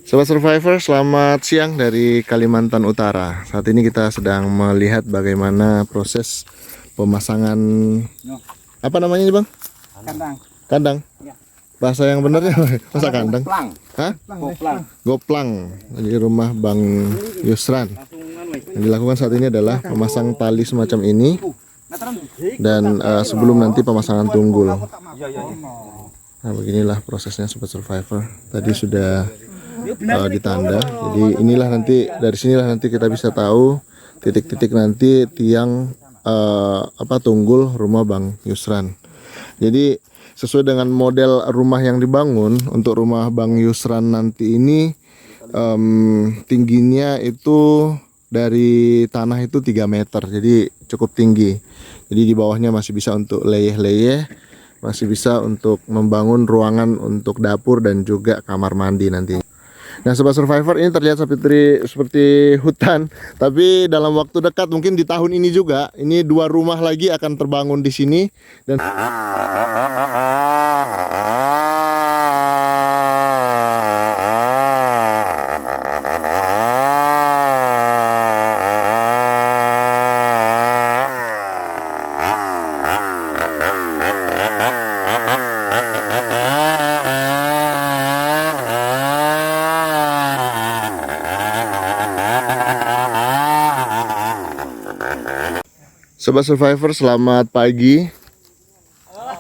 Sobat Survivor, selamat siang dari Kalimantan Utara. Saat ini kita sedang melihat bagaimana proses pemasangan apa namanya Bang? Kandang. Kandang. Ya. Bahasa yang benarnya masa kandang? Goplang. Hah? Goplang. Goplang. Di rumah Bang Yusran. Yang dilakukan saat ini adalah memasang tali semacam ini dan sebelum nanti pemasangan tunggul. Nah, beginilah prosesnya Sobat Survivor. Tadi sudah ditanda. Jadi inilah nanti, dari sinilah nanti kita bisa tahu titik-titik nanti tiang tunggul rumah Bang Yusran. Jadi sesuai dengan model rumah yang dibangun untuk rumah Bang Yusran nanti ini, tingginya itu dari tanah itu 3 meter, jadi cukup tinggi. Jadi di bawahnya masih bisa untuk leyeh-leyeh, masih bisa untuk membangun ruangan untuk dapur dan juga kamar mandi nanti. Nah Sobat Survivor, ini terlihat seperti hutan, tapi dalam waktu dekat mungkin di tahun ini juga, ini 2 rumah lagi akan terbangun di sini dan Sobat Survivor, selamat pagi.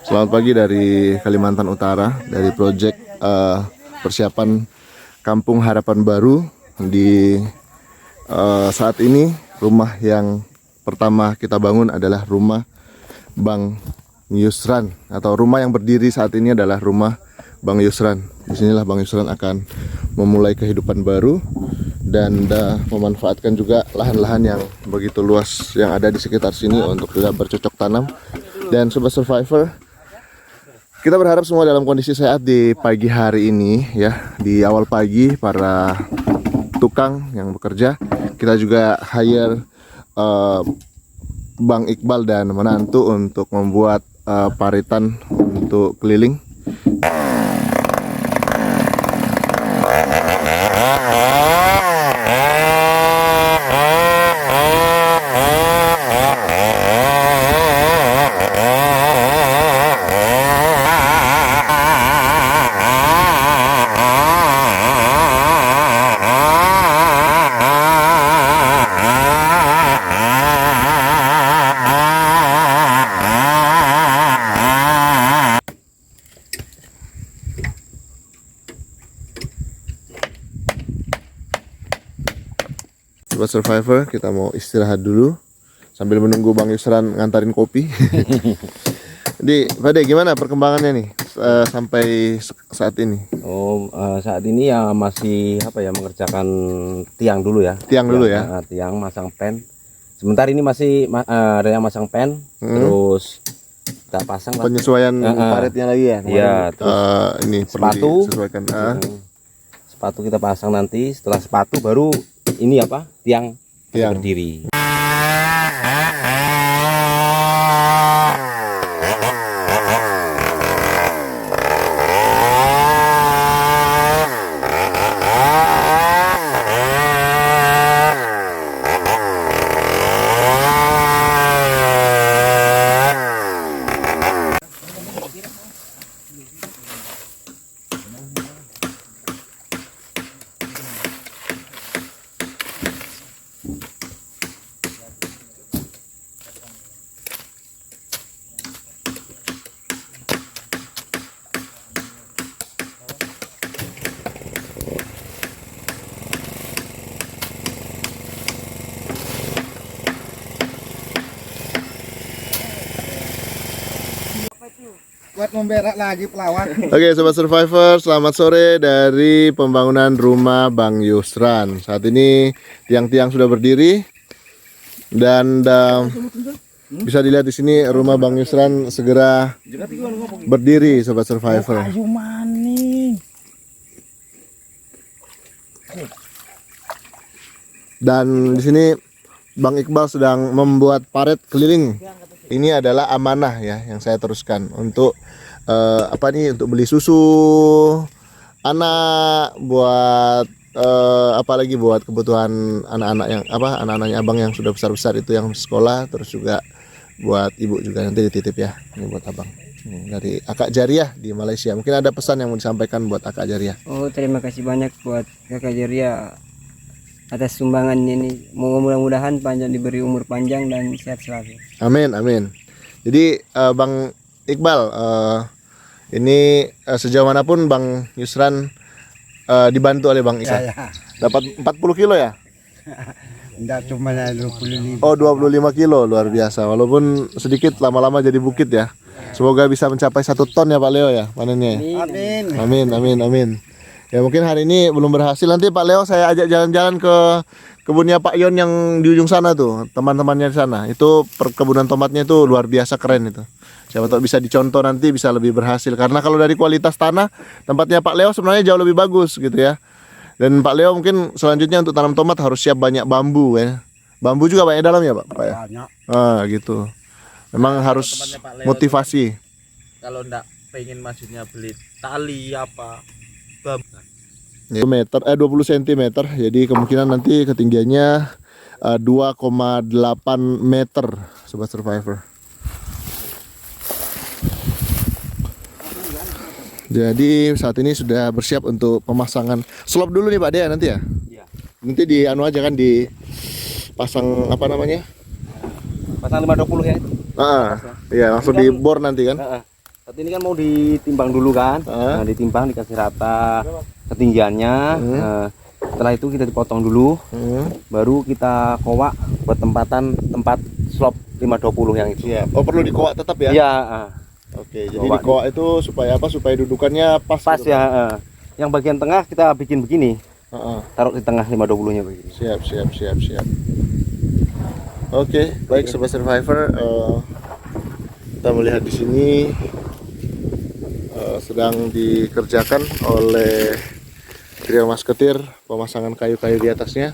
Selamat pagi dari Kalimantan Utara, dari proyek persiapan Kampung Harapan Baru. Di saat ini rumah yang pertama kita bangun adalah rumah Bang Yusran, atau rumah yang berdiri saat ini adalah rumah Bang Yusran. Disinilah Bang Yusran akan memulai kehidupan baru dan memanfaatkan juga lahan-lahan yang begitu luas yang ada di sekitar sini untuk juga bercocok tanam. Dan Sobat Survivor, kita berharap semua dalam kondisi sehat di pagi hari ini ya. Di awal pagi para tukang yang bekerja, kita juga hire Bang Iqbal dan menantu untuk membuat paritan untuk keliling. Sobat Survivor, kita mau istirahat dulu sambil menunggu Bang Yusran ngantarin kopi. Jadi, Pak De, gimana perkembangannya nih sampai saat ini? Saat ini ya masih mengerjakan tiang dulu ya. Tiang dulu ya. Tiang masang pen. Sebentar ini masih ada yang masang pen, terus kita pasang penyesuaian paretnya lagi ya. Iya, terus ini sepatu perlu disesuaikan. Sepatu kita pasang nanti, setelah sepatu baru ini tiang berdiri. Buat memberak lagi pelawak. Oke, Sobat Survivor, selamat sore dari pembangunan rumah Bang Yusran. Saat ini tiang-tiang sudah berdiri dan bisa dilihat di sini rumah Bang Yusran segera berdiri, Sobat Survivor. Dan di sini Bang Iqbal sedang membuat paret keliling. Ini adalah amanah ya yang saya teruskan untuk untuk beli susu anak, buat apalagi buat kebutuhan anak-anak yang anak-anaknya abang yang sudah besar-besar itu yang sekolah, terus juga buat ibu juga nanti dititip ya. Ini buat abang. Dari Akak Jariah di Malaysia. Mungkin ada pesan yang mau disampaikan buat Akak Jariah. Oh, terima kasih banyak buat Kakak Jeria atas sumbangannya ini. Mudah-mudahan panjang, diberi umur panjang dan sehat selalu. Amin, amin. Jadi Bang Iqbal, ini sejauh manapun Bang Yusran dibantu oleh Bang Isa. Ya. Dapat 40 kilo ya? Enggak cuma 25. Oh, 25 kilo, luar biasa. Walaupun sedikit, lama-lama jadi bukit ya. Semoga bisa mencapai 1 ton ya Pak Leo ya panennya. Amin. Amin, amin, amin. Ya mungkin hari ini belum berhasil. Nanti Pak Leo saya ajak jalan-jalan ke kebunnya Pak Yon yang di ujung sana tuh, teman-temannya di sana. Itu perkebunan tomatnya itu luar biasa keren itu. Siapa tahu bisa dicontoh nanti bisa lebih berhasil. Karena kalau dari kualitas tanah, tempatnya Pak Leo sebenarnya jauh lebih bagus gitu ya. Dan Pak Leo mungkin selanjutnya untuk tanam tomat harus siap banyak bambu ya. Bambu juga banyak dalam ya Pak ya. Banyak. Gitu. Memang harus Temannya Pak Leo motivasi. Kalau ndak pengen maksudnya beli tali apa bambu. 20 cm. Jadi kemungkinan nanti ketinggiannya 2,8 meter Sobat Survivor. Jadi saat ini sudah bersiap untuk pemasangan slop dulu nih Pak Dea nanti ya. Iya. Nanti di anu aja kan dipasang apa namanya? Pasang 520 ya itu. Iya langsung Ini kan- dibor nanti kan. Saat ini kan mau ditimbang dulu kan. Nah, ditimbang dikasih rata ketinggiannya. Nah, setelah itu kita dipotong dulu, baru kita kowak buat tempat slop 520 yang itu. Iya. Oh perlu dikoak tetap ya? Iya, Oke, jadi Kowak. dikoak itu supaya apa? Supaya dudukannya pas. pas gitu, ya. Pak. Yang bagian tengah kita bikin begini, Heeh. taruh di tengah 520-nya begini. Siap. Oke, baik Sobat Survivor, kita melihat di sini sedang dikerjakan oleh trio Masketir pemasangan kayu-kayu di atasnya.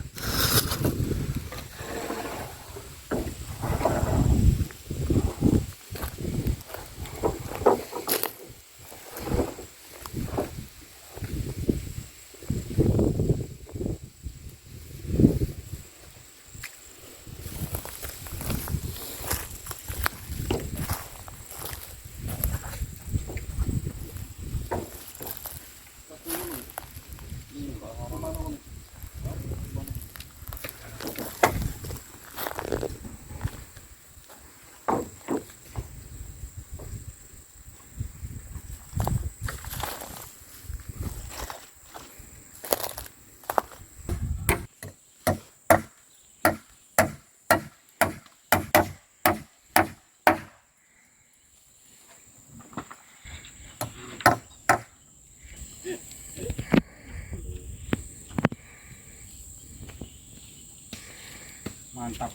Mantap.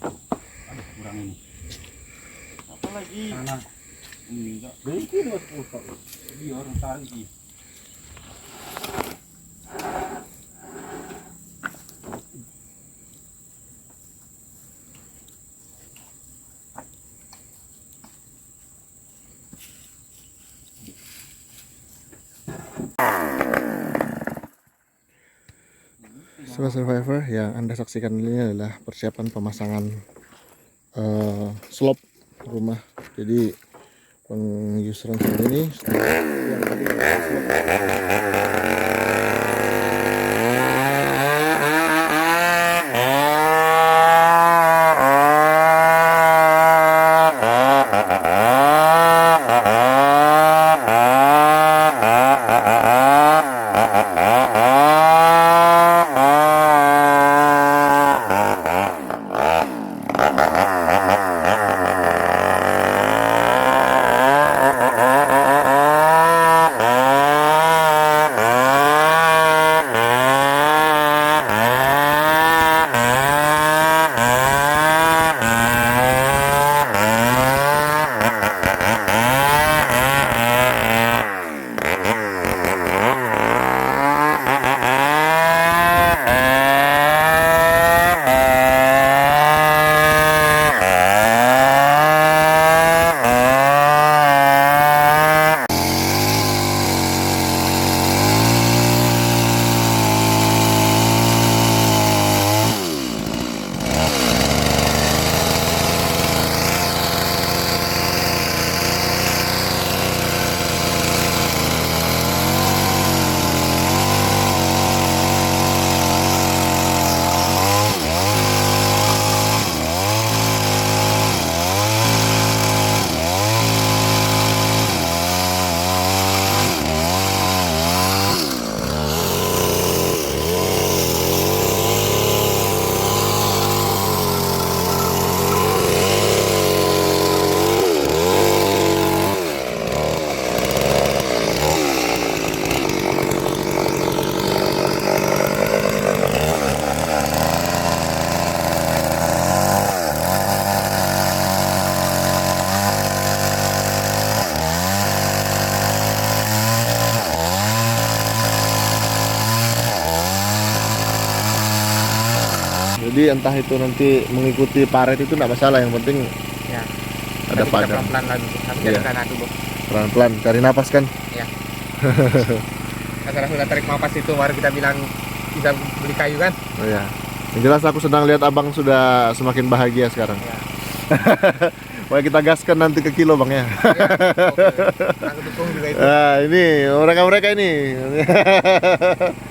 Aduh, kurang ini. Apa lagi? Tanah. Enggak. Bikin Mas Putar. Dia orang tadi. Sobat Survivor, yang Anda saksikan ini adalah persiapan pemasangan slop rumah. Jadi pengyusran seperti ini yang tadi Jadi entah itu nanti mengikuti paret itu nggak masalah, yang penting Ya. ada Nanti kita pagar. pelan-pelan lagi. Tapi Iya. jangan sana dulu. Pelan-pelan, cari napas kan. Setelah sudah tarik nafas itu baru kita bilang bisa beli kayu kan. Oh ya. Yang jelas aku senang lihat abang sudah semakin bahagia sekarang. Ya. Wah, kita gaskan nanti ke kilo bang ya. Oke. Aku dukung juga itu. Nah, ini mereka ini.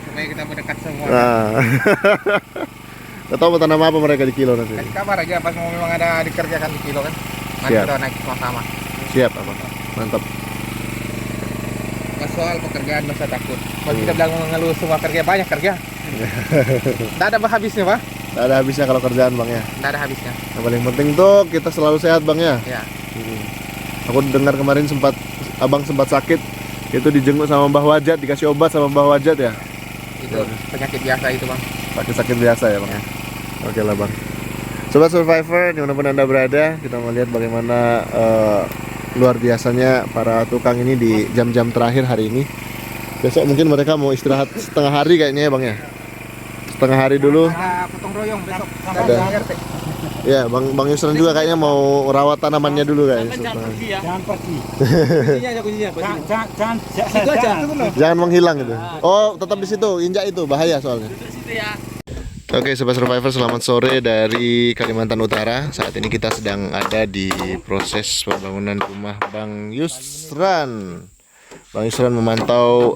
Supaya kita mendekat semua. Nah. Gak tahu mau tanam apa mereka di kilo nanti. Kasih kabar aja pas mau memang ada dikerjakan di kilo kan. Nanti Siap. kita naik sama-sama. Siap abang. Mantap. Mas soal pekerjaan nggak usah takut. Kalau kita bilang mengeluh semua kerja, banyak kerja. Nggak ada habisnya pak. Gak ada habisnya kalau kerjaan bang ya. Nggak ada habisnya. Yang paling penting tuh kita selalu sehat bang ya. Ya. Aku dengar kemarin abang sempat sakit, itu dijenguk sama Mbah Wajat, dikasih obat sama Mbah Wajat ya. Itu penyakit biasa itu bang. Sakit biasa ya bang. Oke lah bang. Sobat Survivor, dimanapun anda berada, kita mau lihat bagaimana luar biasanya para tukang ini di jam-jam terakhir hari ini. Besok mungkin mereka mau istirahat setengah hari kayaknya ya bang ya. Setengah hari dulu. Ada potong royong besok. Ada. Ya bang Yusran juga kayaknya mau rawat tanamannya dulu kayaknya. Jangan pergi. Kuncinya aja kuncinya. Jangan Itu aja. Jangan menghilang itu. Oh tetap di situ, injak itu bahaya soalnya. Oke Sobat Survivor, selamat sore dari Kalimantan Utara. Saat ini kita sedang ada di proses pembangunan rumah Bang Yusran. Bang Yusran memantau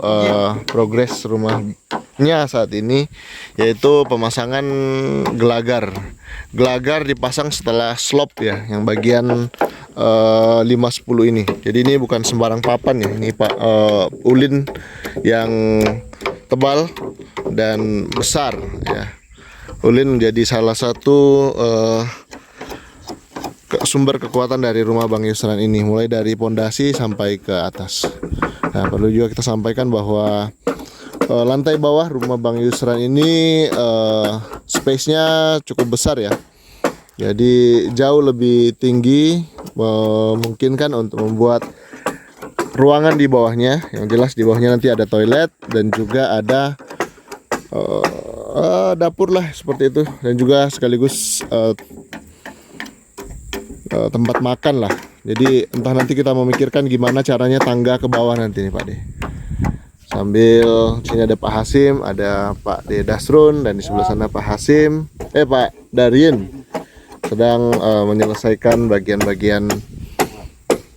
progres rumahnya saat ini, yaitu pemasangan gelagar. Gelagar dipasang setelah slop ya, yang bagian 5-10 ini. Jadi ini bukan sembarang papan ya, ini Pak ulin yang tebal dan besar ya. Ulin menjadi salah satu sumber kekuatan dari rumah Bang Yusran ini, mulai dari pondasi sampai ke atas. Nah, perlu juga kita sampaikan bahwa lantai bawah rumah Bang Yusran ini space-nya cukup besar ya. Jadi jauh lebih tinggi, memungkinkan untuk membuat ruangan di bawahnya. Yang jelas di bawahnya nanti ada toilet dan juga ada dapur lah seperti itu, dan juga sekaligus tempat makan lah. Jadi entah nanti kita memikirkan gimana caranya tangga ke bawah nanti nih Pak De. Sambil sini ada Pak Hasim, ada Pak De Dasrun, dan di sebelah sana Pak Hasim, Pak Darien sedang menyelesaikan bagian-bagian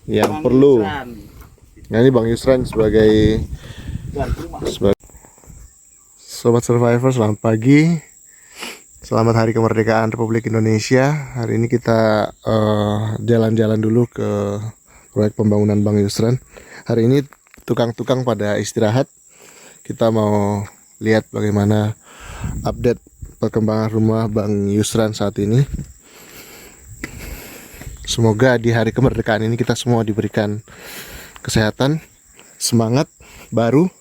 yang perlu. Nah ini Bang Yusran sebagai Sobat Survivor, selamat pagi. Selamat Hari Kemerdekaan Republik Indonesia. Hari ini kita jalan-jalan dulu ke proyek pembangunan Bang Yusran. Hari ini tukang-tukang pada istirahat. Kita mau lihat bagaimana update perkembangan rumah Bang Yusran saat ini. Semoga di hari kemerdekaan ini kita semua diberikan kesehatan, semangat baru.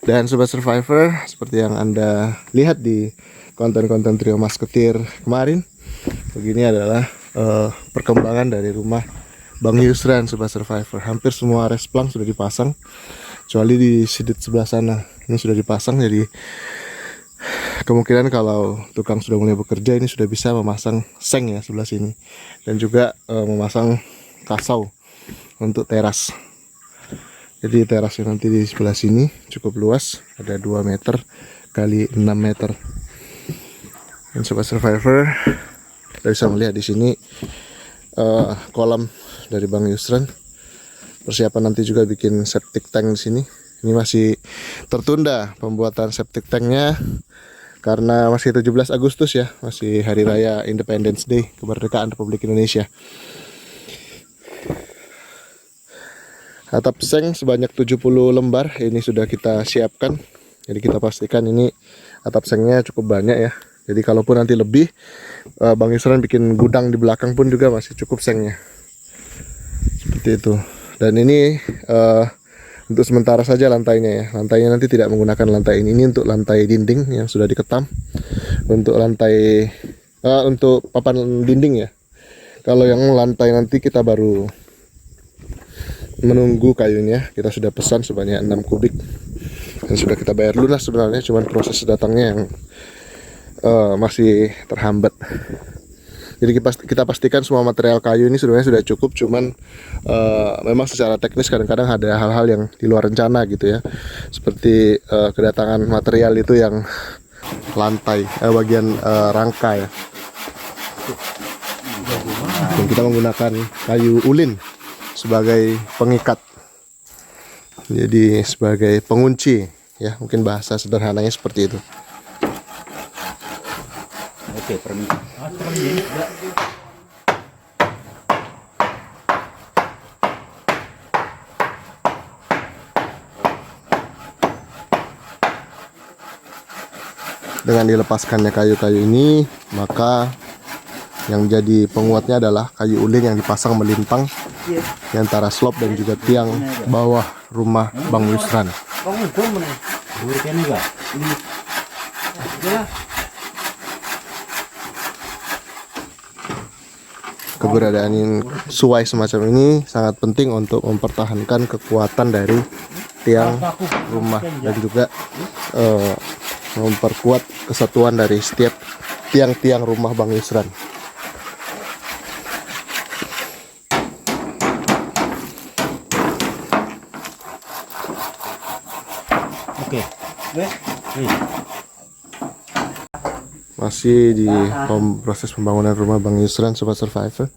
Dan Sobat Survivor, seperti yang Anda lihat di konten-konten Trio Masketir kemarin, begini adalah perkembangan dari rumah Bang Yusran, Sobat Survivor. Hampir semua resplang sudah dipasang, kecuali di sidit sebelah sana. Ini sudah dipasang, jadi kemungkinan kalau tukang sudah mulai bekerja, ini sudah bisa memasang seng ya sebelah sini. Dan juga memasang kasau untuk teras. Jadi terasnya nanti di sebelah sini cukup luas, ada 2 meter kali 6 meter. Dan Sobat Survivor, kita bisa melihat di sini kolam dari Bang Yusran. Persiapan nanti juga bikin septic tank di sini. Ini masih tertunda pembuatan septic tanknya karena masih 17 Agustus ya, masih Hari Raya Independence Day, kemerdekaan Republik Indonesia. Atap seng sebanyak 70 lembar ini sudah kita siapkan. Jadi kita pastikan ini atap sengnya cukup banyak ya. Jadi kalaupun nanti lebih, Bang Yusran bikin gudang di belakang pun juga masih cukup sengnya. Seperti itu. Dan ini untuk sementara saja lantainya ya. Lantainya nanti tidak menggunakan lantai ini. Ini untuk lantai dinding yang sudah diketam. Untuk lantai untuk papan dinding ya. Kalau yang lantai nanti kita baru menunggu kayunya. Kita sudah pesan sebanyak 6 kubik dan sudah kita bayar lunas sebenarnya, cuman proses datangnya yang masih terhambat. Jadi kita pastikan semua material kayu ini sebenarnya sudah cukup, cuman memang secara teknis kadang-kadang ada hal-hal yang di luar rencana gitu ya. Seperti kedatangan material itu yang lantai, bagian rangka ya. Dan kita menggunakan kayu ulin sebagai pengikat. Jadi sebagai pengunci ya, mungkin bahasa sederhananya seperti itu. Oke, permisi. Dengan dilepaskannya kayu-kayu ini, maka yang jadi penguatnya adalah kayu ulin yang dipasang melintang di antara slop dan juga tiang bawah rumah Bang Yusran. Keberadaan suai semacam ini sangat penting untuk mempertahankan kekuatan dari tiang rumah dan juga memperkuat kesatuan dari setiap tiang-tiang rumah Bang Yusran. Oke. Masih di proses pembangunan rumah Bang Yusran, Sobat Survivor.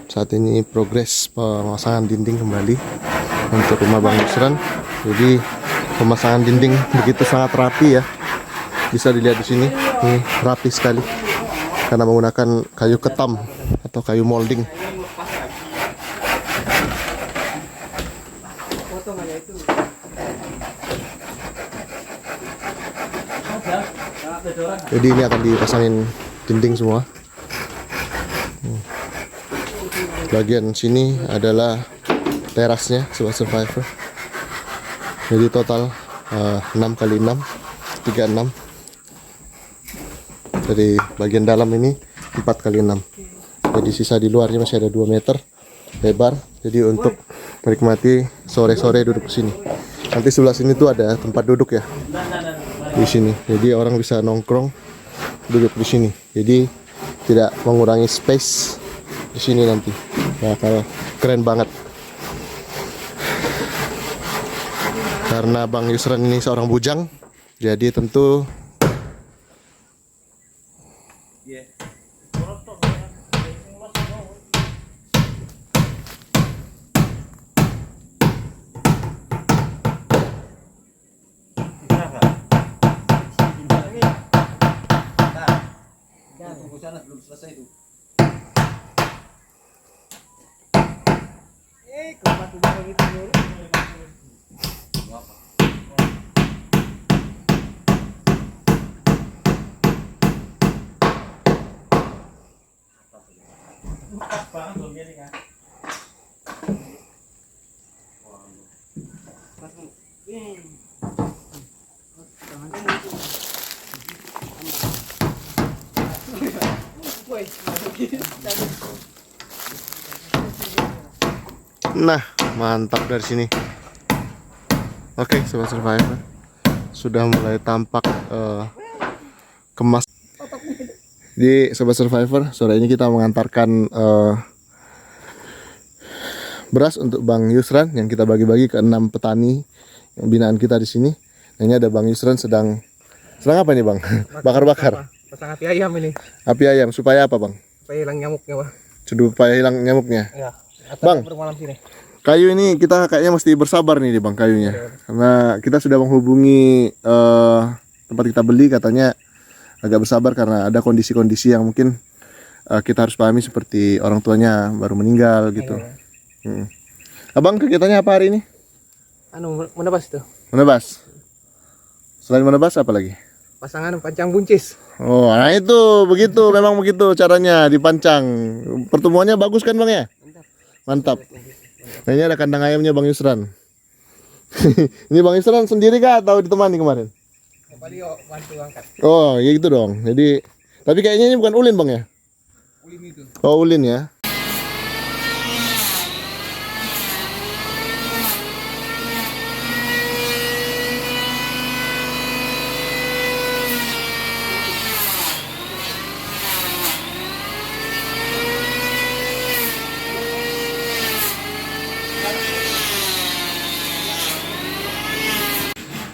Saat ini progres pemasangan dinding kembali untuk rumah Bang Yusran. Jadi pemasangan dinding begitu sangat rapi ya. Bisa dilihat di sini, ini rapi sekali karena menggunakan kayu ketam atau kayu molding. Jadi ini akan dipasangin dinding semua. Bagian sini adalah terasnya Sobat Survivor. Jadi total 6 kali 6 36. Dari bagian dalam ini 4 kali 6. Jadi sisa di luarnya masih ada 2 meter lebar. Jadi untuk menikmati sore-sore duduk di sini. Nanti sebelah sini tuh ada tempat duduk ya. Di sini. Jadi orang bisa nongkrong duduk di sini. Jadi tidak mengurangi space di sini nanti. Nah, keren banget. Karena Bang Yusran ini seorang bujang, jadi tentu nah, mantap dari sini. Oke, Sobat Survivor, sudah mulai tampak kemas. Di Sobat Survivor, sore ini kita mengantarkan beras untuk Bang Yusran yang kita bagi-bagi ke 6 petani yang binaan kita di sini. Nah, ini ada Bang Yusran sedang apa ini, Bang? Bakar-bakar. Pasang api ayam ini. Api ayam supaya apa, Bang? Supaya hilang nyamuknya, Bang. Supaya hilang nyamuknya. Ya. Bang, Bermalam sini. kayu ini kita kayaknya mesti bersabar nih, Bang, kayunya. Karena kita sudah menghubungi tempat kita beli, katanya agak bersabar karena ada kondisi-kondisi yang mungkin kita harus pahami, seperti orang tuanya baru meninggal gitu. Abang kegiatannya apa hari ini? Menebas itu. Menebas. Selain menebas apa lagi? Pasangan pancang buncis. Oh, nah itu begitu, memang begitu caranya dipancang. Pertumbuhannya bagus kan, Bang ya? Mantap. Nah, ini ada kandang ayamnya Bang Yusran. Ini Bang Yusran sendiri kah atau ditemani kemarin? Kembali bantu angkat. Oh, ya gitu dong. Jadi, tapi kayaknya ini bukan ulin, Bang ya? Ulin itu. Oh, ulin ya.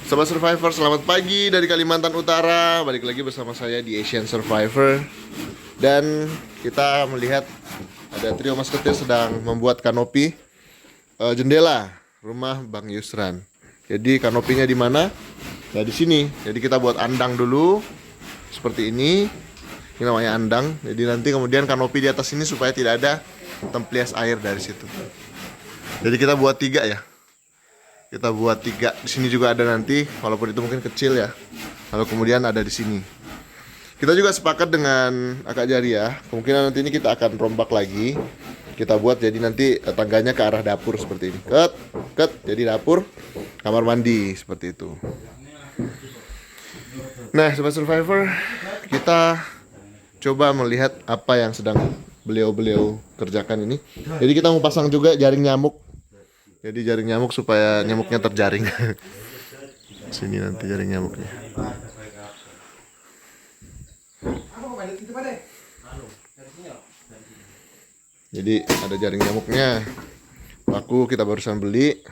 Sobat Survivor, selamat pagi dari Kalimantan Utara. Balik lagi bersama saya di Asian Survivor. Dan kita melihat ada trio masketir sedang membuat kanopi jendela rumah Bang Yusran. Jadi kanopinya di mana? Nah, di sini. Jadi kita buat andang dulu seperti ini. Ini namanya andang. Jadi nanti kemudian kanopi di atas ini supaya tidak ada templias air dari situ. Jadi kita buat 3 ya. Kita buat 3. Di sini juga ada nanti, walaupun itu mungkin kecil ya. Lalu kemudian ada di sini. Kita juga sepakat dengan Akak Jaria, kemungkinan nanti ini kita akan rombak lagi. Kita buat jadi nanti tangganya ke arah dapur seperti ini. Jadi dapur, kamar mandi seperti itu. Nah, Sobat Survivor, kita coba melihat apa yang sedang beliau-beliau kerjakan ini. Jadi kita mau pasang juga jaring nyamuk. Jadi jaring nyamuk supaya nyamuknya terjaring. Sini nanti jaring nyamuknya. Jadi ada jaring nyamuknya. Laku kita barusan beli.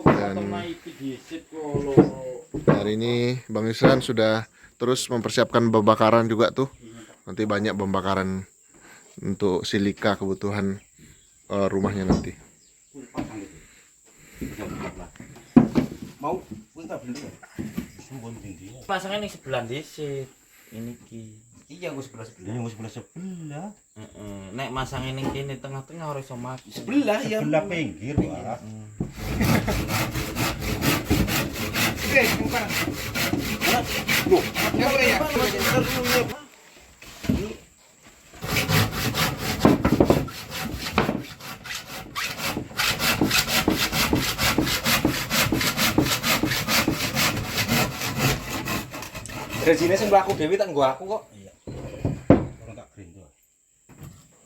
Dan hari ini Bang Yusran sudah terus mempersiapkan pembakaran juga tuh. Nanti banyak pembakaran untuk silika kebutuhan rumahnya nanti. Mau kita beli ya? Masangnya nih sebelah dhisik. Ini ki. Iya, gue sebelah. Nek masangnya ning kene tengah-tengah ora iso mati. Sebelah ya. Sebelah pinggir, Pak. Oke, bukan. Loh, ya boleh ya. Rezine sing mlaku dhewe tak nggo aku kok. Iya. Orang tak grendo.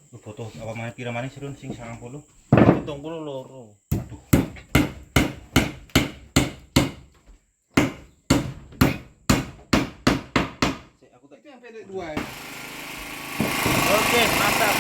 Lu foto apa mana pira maning sirun sing 90? 72. Aduh. Aku tak itu yang pendek 2 ya. Oke, mantap.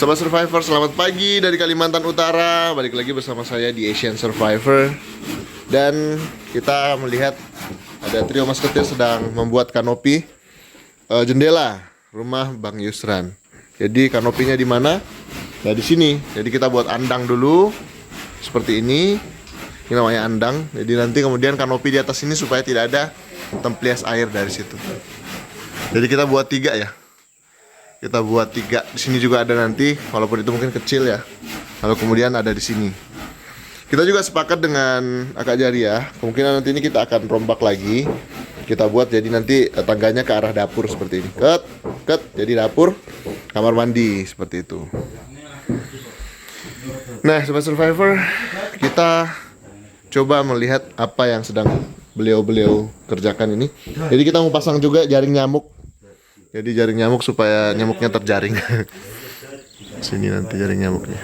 Sobat Survivor, selamat pagi dari Kalimantan Utara. Balik lagi bersama saya di Asian Survivor. Dan kita melihat ada trio masketir sedang membuat kanopi jendela rumah Bang Yusran. Jadi kanopinya di mana? Nah, di sini. Jadi kita buat andang dulu seperti ini. Ini namanya andang. Jadi nanti kemudian kanopi di atas ini supaya tidak ada templias air dari situ. Jadi kita buat 3 ya. Kita buat 3. Di sini juga ada nanti, walaupun itu mungkin kecil ya. Lalu kemudian ada di sini. Kita juga sepakat dengan Akak Jaria, kemungkinan nanti ini kita akan rombak lagi. Kita buat jadi nanti tangganya ke arah dapur seperti ini. Jadi dapur, kamar mandi seperti itu. Nah, Sobat Survivor, kita coba melihat apa yang sedang beliau-beliau kerjakan ini. Jadi kita mau pasang juga jaring nyamuk. Jadi jaring nyamuk supaya nyamuknya terjaring. Sini nanti jaring nyamuknya.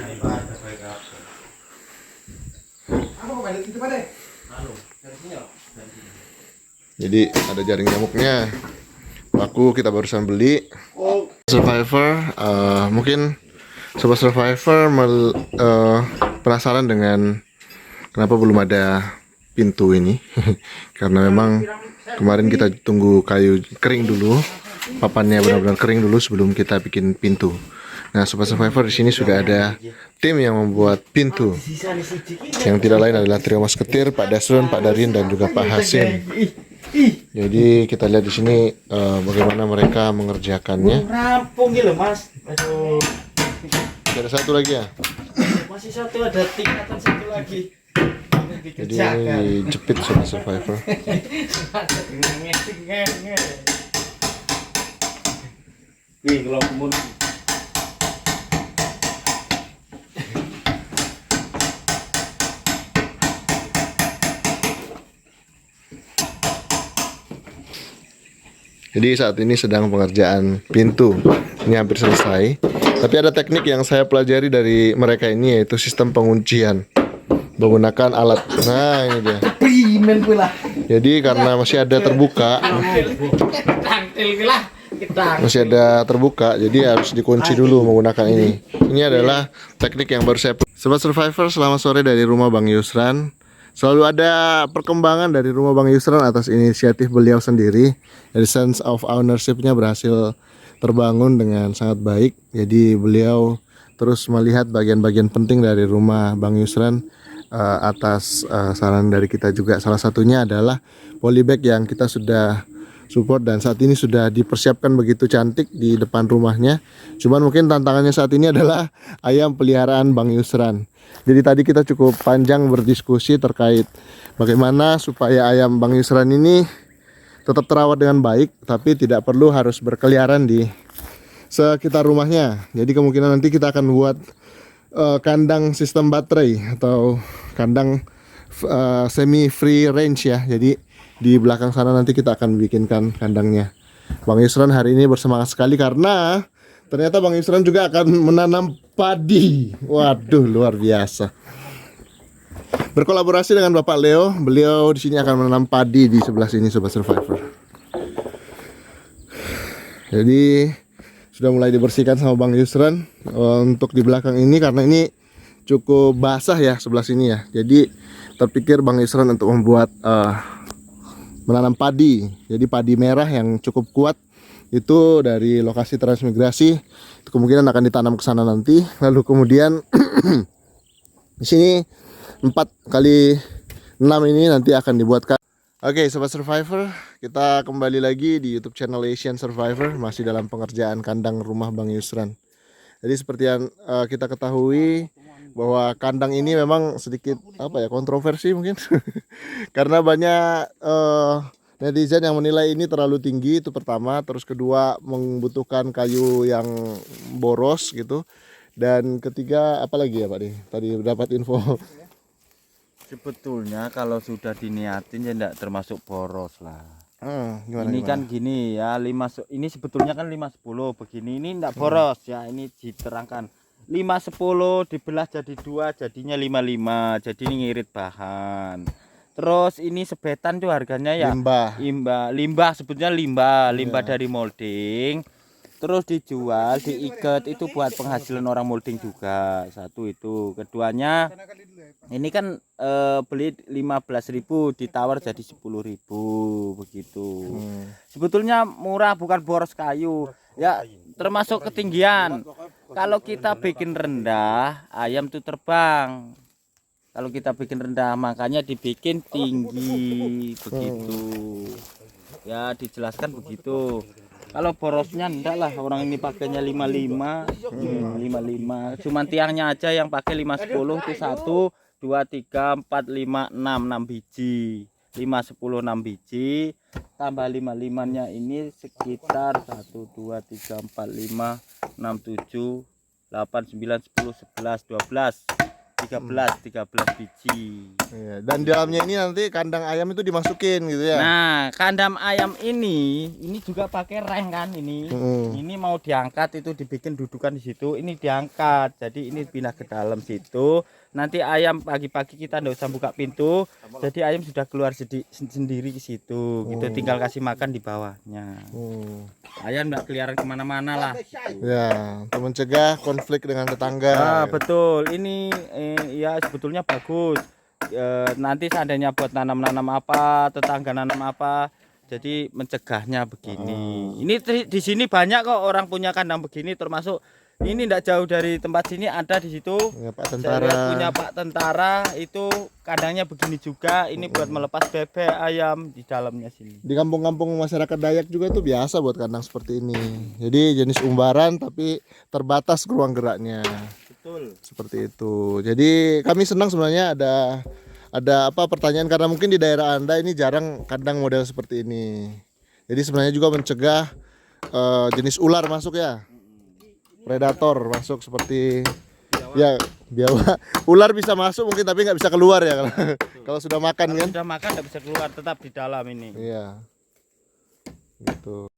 Jadi ada jaring nyamuknya. Laku kita barusan beli. Survivor, mungkin Sobat Survivor penasaran dengan kenapa belum ada pintu ini. Karena memang kemarin kita tunggu kayu kering dulu, papannya benar-benar kering dulu sebelum kita bikin pintu. Nah, Sobat Survivor, di sini sudah ada tim yang membuat pintu, yang tidak lain adalah trio Masketir, Pak Dasrun, Pak Darin, dan juga Pak Hasim. Jadi kita lihat di sini bagaimana mereka mengerjakannya. Rampung gitu Mas. Aduh. Ada satu lagi ya. Masih satu, ada tingkatan satu lagi. Jadi ini dijepit Sobat Survivor. Wih, kalau mun Jadi saat ini sedang pengerjaan pintu. Ini hampir selesai. Tapi ada teknik yang saya pelajari dari mereka ini, yaitu sistem penguncian menggunakan alat. Nah, ini dia. Jadi karena masih ada terbuka, jadi harus dikunci dulu menggunakan ini. Ini adalah teknik yang baru saya. Sobat Survivor, selamat sore dari rumah Bang Yusran. Selalu ada perkembangan dari rumah Bang Yusran atas inisiatif beliau sendiri. Jadi sense of ownership-nya berhasil terbangun dengan sangat baik. Jadi beliau terus melihat bagian-bagian penting dari rumah Bang Yusran atas saran dari kita juga. Salah satunya adalah polybag yang kita sudah support dan saat ini sudah dipersiapkan begitu cantik di depan rumahnya. Cuman mungkin tantangannya saat ini adalah ayam peliharaan Bang Yusran. Jadi tadi kita cukup panjang berdiskusi terkait bagaimana supaya ayam Bang Yusran ini tetap terawat dengan baik, tapi tidak perlu harus berkeliaran di sekitar rumahnya. Jadi kemungkinan nanti kita akan buat kandang sistem baterai atau kandang semi free range ya. Jadi di belakang sana nanti kita akan bikinkan kandangnya. Bang Yusran hari ini bersemangat sekali karena ternyata Bang Yusran juga akan menanam padi. Waduh, luar biasa. Berkolaborasi dengan Bapak Leo, beliau di sini akan menanam padi di sebelah sini Sobat Survivor. Jadi sudah mulai dibersihkan sama Bang Yusran untuk di belakang ini karena ini cukup basah ya sebelah sini ya. Jadi terpikir Bang Yusran untuk membuat menanam padi. Jadi padi merah yang cukup kuat itu dari lokasi transmigrasi. Itu kemungkinan akan ditanam ke sana nanti. Lalu kemudian di sini 4x6 ini nanti akan dibuatkan. Oke, Sobat Survivor, kita kembali lagi di YouTube channel Asian Survivor, masih dalam pengerjaan kandang rumah Bang Yusran. Jadi seperti yang kita ketahui bahwa kandang ini memang sedikit kontroversi mungkin karena banyak netizen yang menilai ini terlalu tinggi, itu pertama. Terus kedua, membutuhkan kayu yang boros gitu. Dan ketiga, apa lagi ya Pak nih? Tadi dapat info. sebetulnya kalau sudah diniatin ya enggak termasuk boros lah. Gimana? Kan gini ya, ini sebetulnya kan 510 begini, ini enggak boros ya, ini diterangkan. 510 dibelah jadi 2 jadinya 55, jadi ini ngirit bahan. Terus ini sebetan tuh harganya ya limbah sebetulnya limbah dari molding. Terus dijual, diikat, itu buat penghasilan orang molding juga. Satu itu. Keduanya ini kan beli 15.000 ditawar jadi 10.000 begitu. Sebetulnya murah, bukan boros kayu. Ya termasuk ketinggian. Kalau kita bikin rendah, ayam tuh terbang. Kalau kita bikin rendah, makanya dibikin tinggi begitu. Ya dijelaskan begitu. Kalau borosnya enggak lah, orang ini pakainya 55. 55. Cuman tiangnya aja yang pakai 510 itu 1 2 3 4 5 6 6 biji. 510 6 biji tambah 55-nya ini sekitar 1 2 3 4 5 6 7 8 9 10 11 12. 13 biji. Iya, dan di dalamnya ini nanti kandang ayam itu dimasukin gitu ya. Nah, kandang ayam ini juga pakai reng kan ini. Ini mau diangkat itu dibikin dudukan di situ, ini diangkat. Jadi ini pindah ke dalam situ. Nanti ayam pagi-pagi kita nggak usah buka pintu. Jadi ayam sudah keluar sendiri ke situ. Gitu tinggal kasih makan di bawahnya. Ayam nggak keliaran kemana-mana lah. Ya, untuk mencegah konflik dengan tetangga. Ah, betul. Ini ya sebetulnya bagus. Nanti seandainya buat nanam-nanam apa, tetangga nanam apa, jadi mencegahnya begini. Ini di sini banyak kok orang punya kandang begini, termasuk ini tidak jauh dari tempat sini ada di situ. Ya, Pak Saya Tentara. lihat punya Pak Tentara itu kandangnya begini juga. Ini buat melepas bebek ayam di dalamnya sini. Di kampung-kampung masyarakat Dayak juga itu biasa buat kandang seperti ini. Jadi jenis umbaran tapi terbatas ruang geraknya. Betul. Seperti itu. Jadi kami senang sebenarnya ada apa pertanyaan karena mungkin di daerah Anda ini jarang kandang model seperti ini. Jadi sebenarnya juga mencegah jenis ular masuk ya. Predator masuk seperti ya biawak. Ular bisa masuk mungkin tapi nggak bisa keluar ya kalau sudah makan kan. Sudah makan tidak bisa keluar, tetap di dalam ini. Iya. Gitu.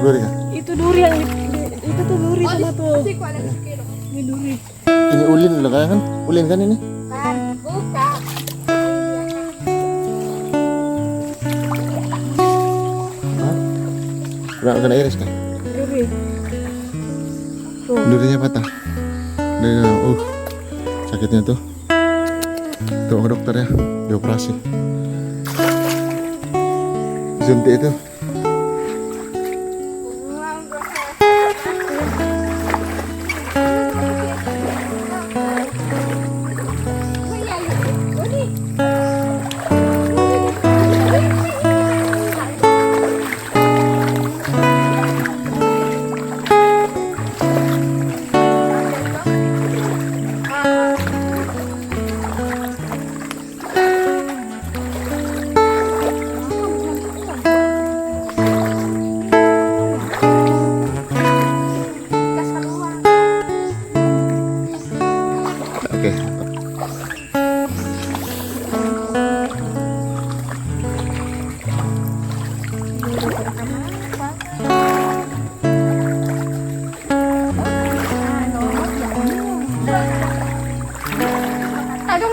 Duri kan? Itu duri yang itu tuh duri sama tuh. Ini duri. Ini ulin loh kan? Ulin kan ini? Buka. Kena iris kan? Duri. Durinya patah. Sakitnya tuh. Tuh ke dokter ya, dioperasi. Suntik itu. Oke. Aduh,